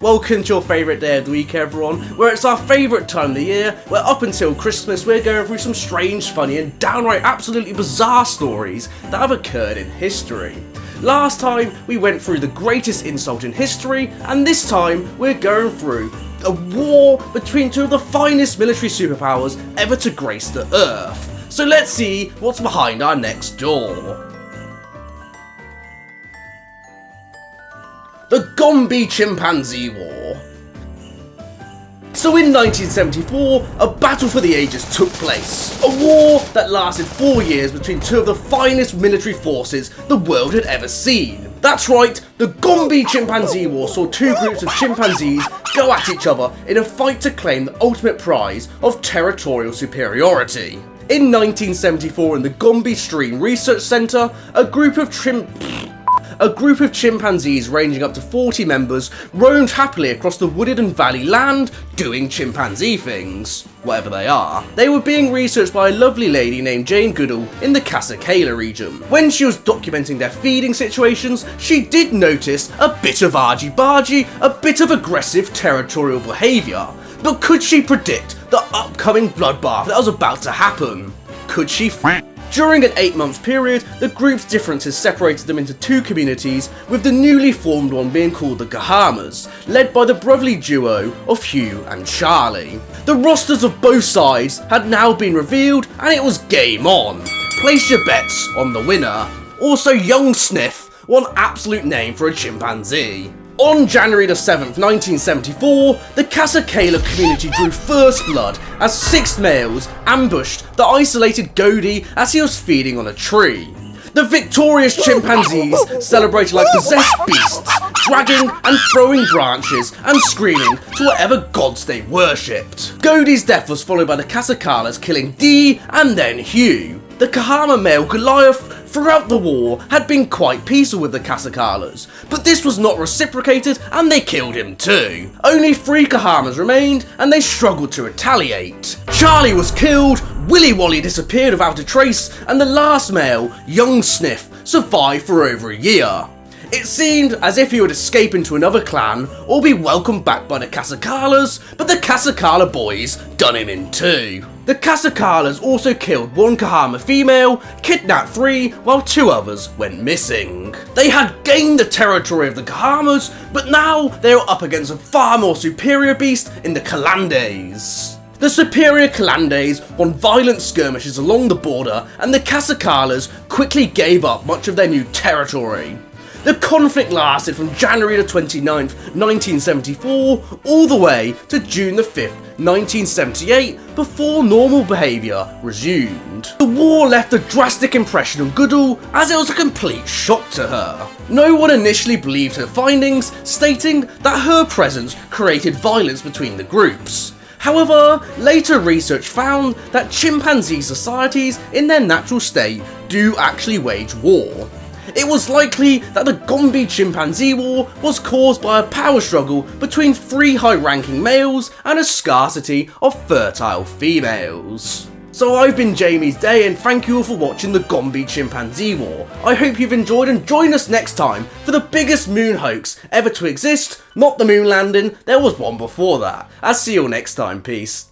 Welcome to your favourite day of the week, everyone, where it's our favourite time of the year, where up until Christmas we're going through some strange, funny and downright absolutely bizarre stories that have occurred in history. Last time we went through the greatest insult in history, and this time we're going through a war between two of the finest military superpowers ever to grace the Earth. So let's see what's behind our next door. The Gombe Chimpanzee War. So in 1974, a battle for the ages took place. A war that lasted 4 years between two of the finest military forces the world had ever seen. That's right, the Gombe Chimpanzee War saw two groups of chimpanzees go at each other in a fight to claim the ultimate prize of territorial superiority. In 1974 in the Gombe Stream Research Centre, a group of chimpanzees ranging up to 40 members roamed happily across the wooded and valley land, doing chimpanzee things, whatever they are. They were being researched by a lovely lady named Jane Goodall in the Casa region. When she was documenting their feeding situations, she did notice a bit of argy-bargy, a bit of aggressive territorial behaviour. But could she predict the upcoming bloodbath that was about to happen? Could she During an 8-month period, the group's differences separated them into two communities, with the newly formed one being called the Kahamas, led by the brotherly duo of Hugh and Charlie. The rosters of both sides had now been revealed, and it was game on. Place your bets on the winner. Also, Young Sniff, one absolute name for a chimpanzee. On January the 7th, 1974, the Casa community drew first blood as 6 males ambushed the isolated Goldie as he was feeding on a tree. The victorious chimpanzees celebrated like possessed beasts, dragging and throwing branches and screaming to whatever gods they worshipped. Goldie's death was followed by the Casa killing Dee and then Hugh. The Kahama male Goliath throughout the war had been quite peaceful with the Kasakalas, but this was not reciprocated and they killed him too. Only 3 Kahamas remained and they struggled to retaliate. Charlie was killed, Willy Wally disappeared without a trace, and the last male, Young Sniff, survived for over a year. It seemed as if he would escape into another clan or be welcomed back by the Kasakalas, but the Kasakala boys done him in too. The Kasakalas also killed 1 Kahama female, kidnapped 3, while 2 others went missing. They had gained the territory of the Kahamas, but now they were up against a far more superior beast in the Kalandes. The superior Kalandes won violent skirmishes along the border, and the Kasakalas quickly gave up much of their new territory. The conflict lasted from January the 29th, 1974, all the way to June the 5th, 1978, before normal behaviour resumed. The war left a drastic impression on Goodall, as it was a complete shock to her. No one initially believed her findings, stating that her presence created violence between the groups. However, later research found that chimpanzee societies in their natural state do actually wage war. It was likely that the Gombe Chimpanzee War was caused by a power struggle between 3 high-ranking males and a scarcity of fertile females. So I've been Jamie's Day, and thank you all for watching the Gombe Chimpanzee War. I hope you've enjoyed, and join us next time for the biggest moon hoax ever to exist. Not the moon landing, there was one before that. I'll see you all next time, peace.